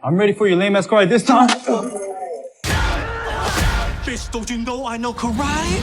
I'm ready for your lame ass karate this time. Bitch, don't you know I know karate?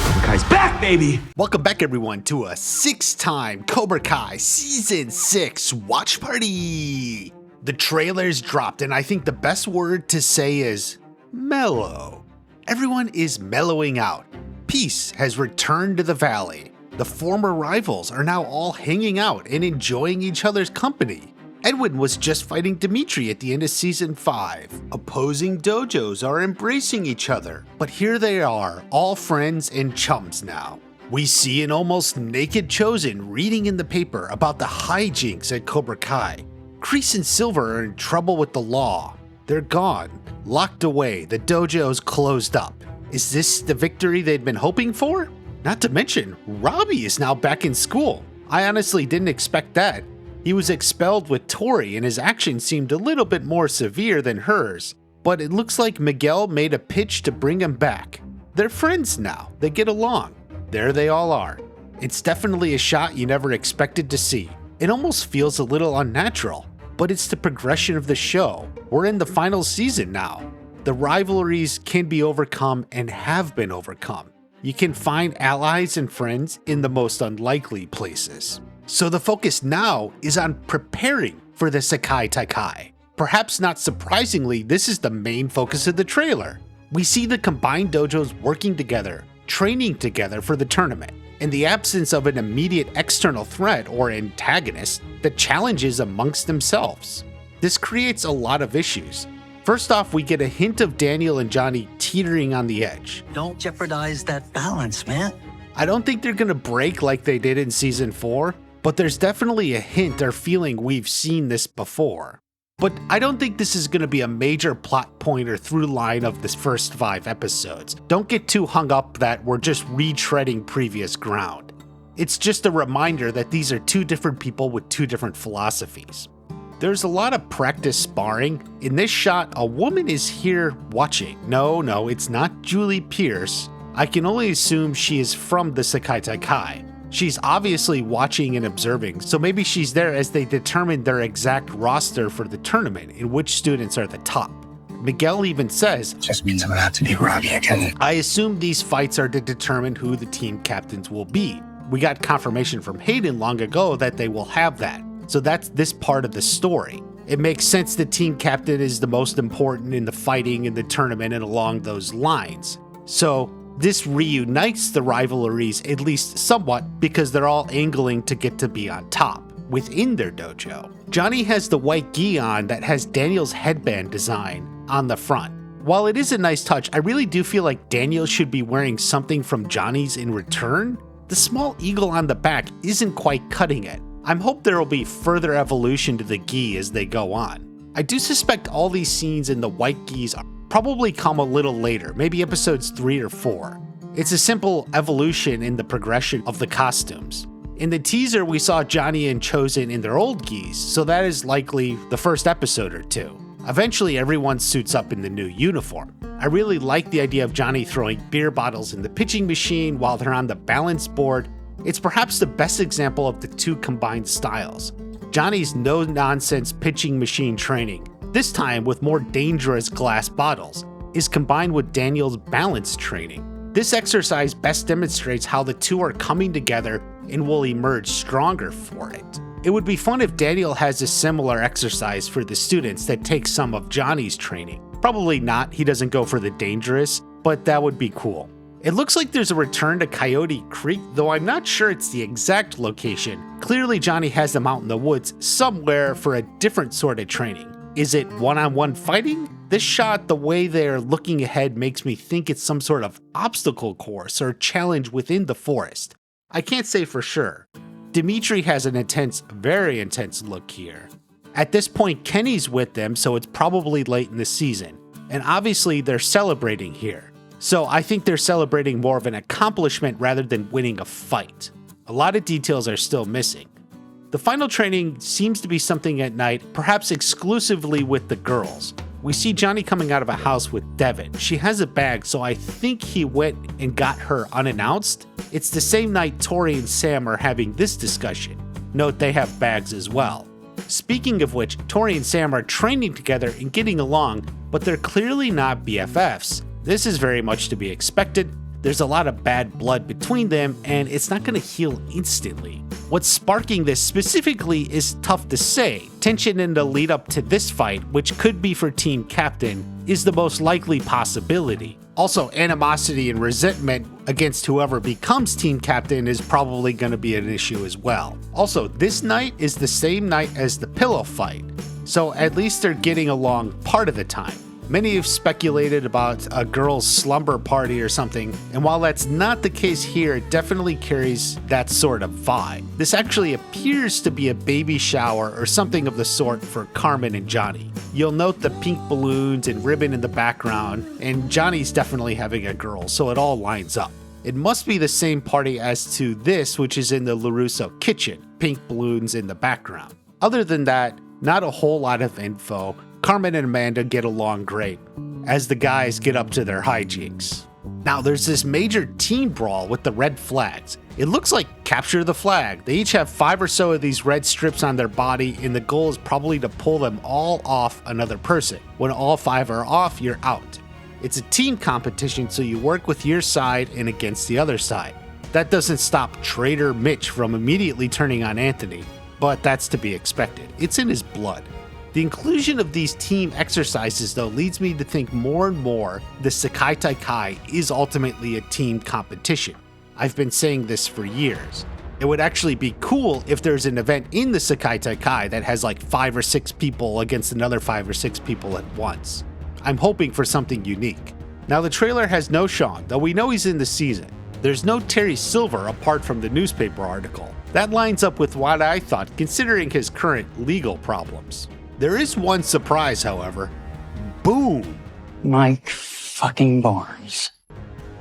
Cobra Kai's back, baby! Welcome back, everyone, to a 6-time Cobra Kai Season 6 watch party. The trailers dropped, and I think the best word to say is mellow. Everyone is mellowing out. Peace has returned to the valley. The former rivals are now all hanging out and enjoying each other's company. Edwin was just fighting Dimitri at the end of Season 5. Opposing dojos are embracing each other, but here they are, all friends and chums now. We see an almost naked Chosen reading in the paper about the hijinks at Cobra Kai. Kreese and Silver are in trouble with the law. They're gone, locked away, the dojo's closed up. Is this the victory they'd been hoping for? Not to mention, Robbie is now back in school. I honestly didn't expect that. He was expelled with Tory and his actions seemed a little bit more severe than hers. But it looks like Miguel made a pitch to bring him back. They're friends now, they get along. There they all are. It's definitely a shot you never expected to see. It almost feels a little unnatural, but it's the progression of the show. We're in the final season now. The rivalries can be overcome and have been overcome. You can find allies and friends in the most unlikely places. So the focus now is on preparing for the Sekai Taikai. Perhaps not surprisingly, this is the main focus of the trailer. We see the combined dojos working together, training together for the tournament. In the absence of an immediate external threat or antagonist, the challenges amongst themselves. This creates a lot of issues. First off, we get a hint of Daniel and Johnny teetering on the edge. Don't jeopardize that balance, man. I don't think they're gonna break like they did in Season 4, but there's definitely a hint or feeling we've seen this before. But I don't think this is gonna be a major plot point or through line of this first 5 episodes. Don't get too hung up that we're just retreading previous ground. It's just a reminder that these are 2 different people with 2 different philosophies. There's a lot of practice sparring. In this shot, a woman is here watching. No, it's not Julie Pierce. I can only assume she is from the Sekai Taikai. She's obviously watching and observing, so maybe she's there as they determine their exact roster for the tournament and which students are the top. Miguel even says, Just means I'm gonna have to be Robbie again. I assume these fights are to determine who the team captains will be. We got confirmation from Hayden long ago that they will have that. So that's this part of the story. It makes sense the team captain is the most important in the fighting in the tournament and along those lines. So this reunites the rivalries at least somewhat because they're all angling to get to be on top within their dojo. Johnny has the white gi on that has Daniel's headband design on the front. While it is a nice touch, I really do feel like Daniel should be wearing something from Johnny's in return. The small eagle on the back isn't quite cutting it. I hope there will be further evolution to the gi as they go on. I do suspect all these scenes in the white gis probably come a little later, maybe episodes 3 or 4. It's a simple evolution in the progression of the costumes. In the teaser, we saw Johnny and Chosen in their old gis, so that is likely the first episode or 2. Eventually, everyone suits up in the new uniform. I really like the idea of Johnny throwing beer bottles in the pitching machine while they're on the balance board. It's perhaps the best example of the 2 combined styles. Johnny's no-nonsense pitching machine training, this time with more dangerous glass bottles, is combined with Daniel's balance training. This exercise best demonstrates how the 2 are coming together and will emerge stronger for it. It would be fun if Daniel has a similar exercise for the students that take some of Johnny's training. Probably not, he doesn't go for the dangerous, but that would be cool. It looks like there's a return to Coyote Creek, though I'm not sure it's the exact location. Clearly Johnny has them out in the woods somewhere for a different sort of training. Is it one-on-one fighting? This shot, the way they're looking ahead, makes me think it's some sort of obstacle course or challenge within the forest. I can't say for sure. Dimitri has an intense, very intense look here. At this point, Kenny's with them, so it's probably late in the season. And obviously they're celebrating here. So I think they're celebrating more of an accomplishment rather than winning a fight. A lot of details are still missing. The final training seems to be something at night, perhaps exclusively with the girls. We see Johnny coming out of a house with Devin. She has a bag, so I think he went and got her unannounced. It's the same night Tory and Sam are having this discussion. Note they have bags as well. Speaking of which, Tory and Sam are training together and getting along, but they're clearly not BFFs. This is very much to be expected. There's a lot of bad blood between them, and it's not going to heal instantly. What's sparking this specifically is tough to say. Tension in the lead up to this fight, which could be for Team Captain, is the most likely possibility. Also, animosity and resentment against whoever becomes Team Captain is probably going to be an issue as well. Also, this night is the same night as the pillow fight, so at least they're getting along part of the time. Many have speculated about a girls' slumber party or something, and while that's not the case here, it definitely carries that sort of vibe. This actually appears to be a baby shower or something of the sort for Carmen and Johnny. You'll note the pink balloons and ribbon in the background, and Johnny's definitely having a girl, so it all lines up. It must be the same party as to this, which is in the LaRusso kitchen, pink balloons in the background. Other than that, not a whole lot of info. Carmen and Amanda get along great, as the guys get up to their hijinks. Now there's this major team brawl with the red flags. It looks like capture the flag. They each have 5 or so of these red strips on their body, and the goal is probably to pull them all off another person. When all 5 are off, you're out. It's a team competition, so you work with your side and against the other side. That doesn't stop Traitor Mitch from immediately turning on Anthony, but that's to be expected. It's in his blood. The inclusion of these team exercises, though, leads me to think more and more the Sekai Kai is ultimately a team competition. I've been saying this for years. It would actually be cool if there's an event in the Sekai Kai that has like 5 or 6 people against another 5 or 6 people at once. I'm hoping for something unique. Now the trailer has no Sean, though we know he's in the season. There's no Terry Silver apart from the newspaper article. That lines up with what I thought, considering his current legal problems. There is one surprise, however. Boom! Mike fucking Barnes.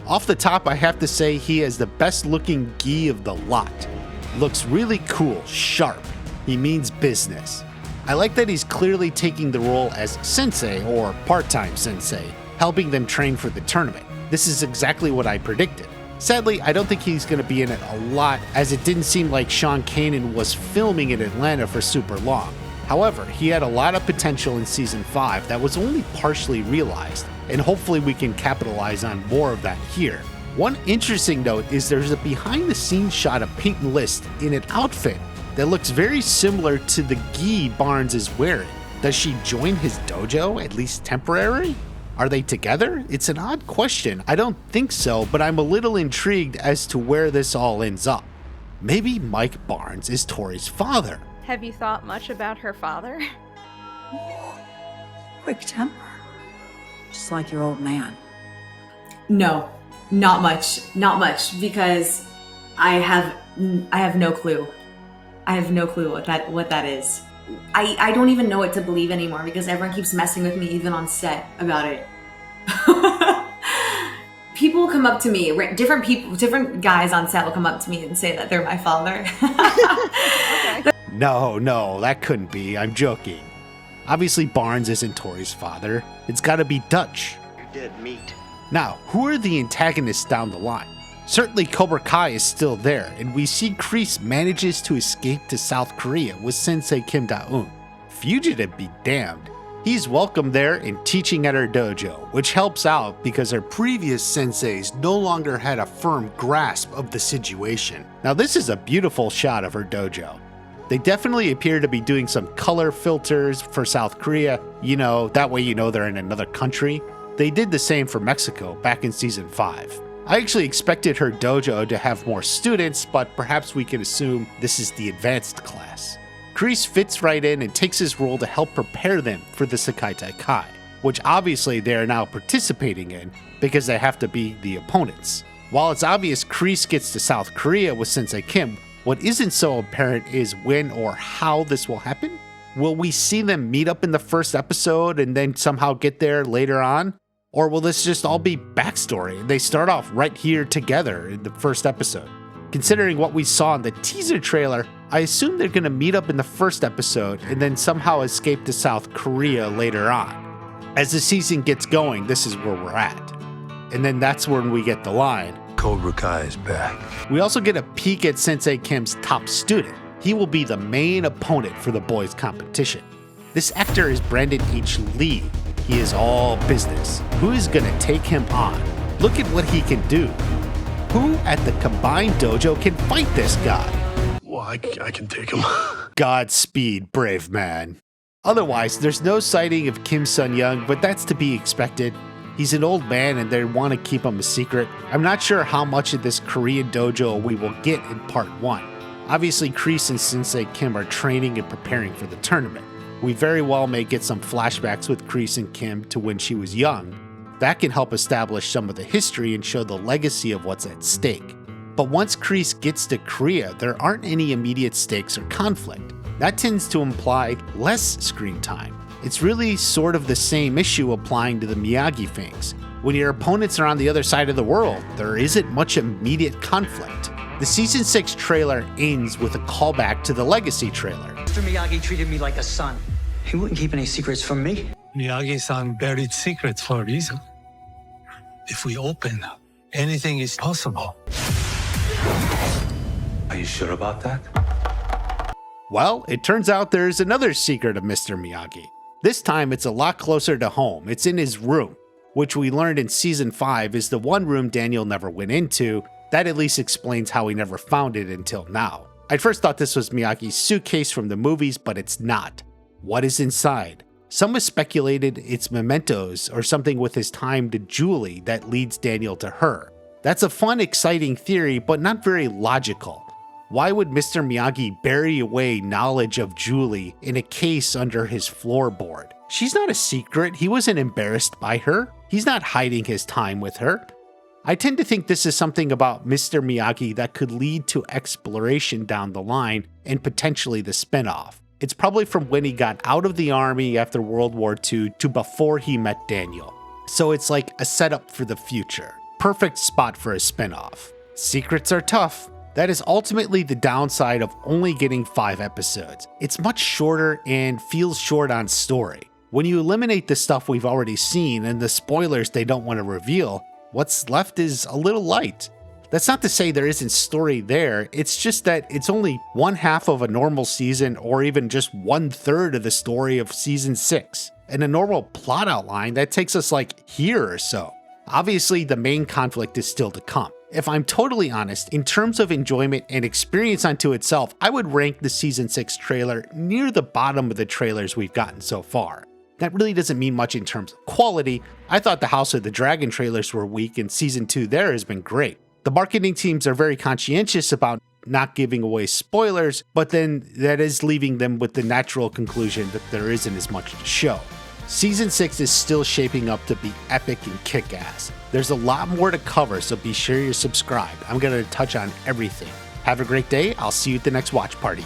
Off the top, I have to say he has the best looking gi of the lot. Looks really cool, sharp. He means business. I like that he's clearly taking the role as sensei or part-time sensei, helping them train for the tournament. This is exactly what I predicted. Sadly, I don't think he's going to be in it a lot, as it didn't seem like Sean Kanan was filming in Atlanta for super long. However, he had a lot of potential in Season 5 that was only partially realized, and hopefully we can capitalize on more of that here. One interesting note is there's a behind-the-scenes shot of Peyton List in an outfit that looks very similar to the gi Barnes is wearing. Does she join his dojo, at least temporary? Are they together? It's an odd question. I don't think so, but I'm a little intrigued as to where this all ends up. Maybe Mike Barnes is Tori's father. Have you thought much about her father? Quick temper. Just like your old man. No, not much. Not much, because I have no clue. I have no clue what that is. I don't even know what to believe anymore because everyone keeps messing with me even on set about it. People come up to me, different guys on set will come up to me and say that they're my father. Okay. No, that couldn't be. I'm joking. Obviously, Barnes isn't Tori's father. It's gotta be Dutch. You're dead meat. Now, who are the antagonists down the line? Certainly Cobra Kai is still there, and we see Kreese manages to escape to South Korea with Sensei Kim Da-Eun. Fugitive be damned. He's welcome there and teaching at her dojo, which helps out because her previous senseis no longer had a firm grasp of the situation. Now this is a beautiful shot of her dojo. They definitely appear to be doing some color filters for South Korea, that way you know they're in another country. They did the same for Mexico back in Season 5. I actually expected her dojo to have more students, but perhaps we can assume this is the advanced class. Kreese fits right in and takes his role to help prepare them for the Sekai Kai, which obviously they are now participating in because they have to be the opponents. While it's obvious Kreese gets to South Korea with Sensei Kim, what isn't so apparent is when or how this will happen. Will we see them meet up in the first episode and then somehow get there later on? Or will this just all be backstory? They start off right here together in the first episode. Considering what we saw in the teaser trailer, I assume they're going to meet up in the first episode and then somehow escape to South Korea later on. As the season gets going, this is where we're at. And then that's when we get the line, Cobra Kai is back. We also get a peek at Sensei Kim's top student. He will be the main opponent for the boys' competition. This actor is Brandon H. Lee. He is all business. Who is gonna take him on? Look at what he can do. Who at the combined dojo can fight this guy? Well, I can take him. Godspeed, brave man. Otherwise, there's no sighting of Kim Sun-young, but that's to be expected. He's an old man and they want to keep him a secret. I'm not sure how much of this Korean dojo we will get in part 1. Obviously, Kreese and Sensei Kim are training and preparing for the tournament. We very well may get some flashbacks with Kreese and Kim to when she was young. That can help establish some of the history and show the legacy of what's at stake. But once Kreese gets to Korea, there aren't any immediate stakes or conflict. That tends to imply less screen time. It's really sort of the same issue applying to the Miyagi things. When your opponents are on the other side of the world, there isn't much immediate conflict. The Season 6 trailer ends with a callback to the Legacy trailer. Mr. Miyagi treated me like a son. He wouldn't keep any secrets from me. Miyagi-san buried secrets for a reason. If we open, anything is possible. Are you sure about that? Well, it turns out there's another secret of Mr. Miyagi. This time it's a lot closer to home. It's in his room, which we learned in Season 5 is the one room Daniel never went into. That at least explains how he never found it until now. I first thought this was Miyagi's suitcase from the movies, but it's not. What is inside? Some have speculated it's mementos or something with his time to Julie that leads Daniel to her. That's a fun, exciting theory, but not very logical. Why would Mr. Miyagi bury away knowledge of Julie in a case under his floorboard? She's not a secret. He wasn't embarrassed by her. He's not hiding his time with her. I tend to think this is something about Mr. Miyagi that could lead to exploration down the line and potentially the spinoff. It's probably from when he got out of the army after World War II to before he met Daniel. So it's like a setup for the future. Perfect spot for a spinoff. Secrets are tough. That is ultimately the downside of only getting 5 episodes. It's much shorter and feels short on story. When you eliminate the stuff we've already seen and the spoilers they don't want to reveal, what's left is a little light. That's not to say there isn't story there, it's just that it's only 1/2 of a normal season or even just 1/3 of the story of Season 6. And a normal plot outline, that takes us like here or so. Obviously, the main conflict is still to come. If I'm totally honest, in terms of enjoyment and experience unto itself, I would rank the Season 6 trailer near the bottom of the trailers we've gotten so far. That really doesn't mean much in terms of quality. I thought the House of the Dragon trailers were weak and Season 2 there has been great. The marketing teams are very conscientious about not giving away spoilers, but then that is leaving them with the natural conclusion that there isn't as much to show. Season 6 is still shaping up to be epic and kick-ass. There's a lot more to cover, so be sure you're subscribed. I'm going to touch on everything. Have a great day. I'll see you at the next watch party.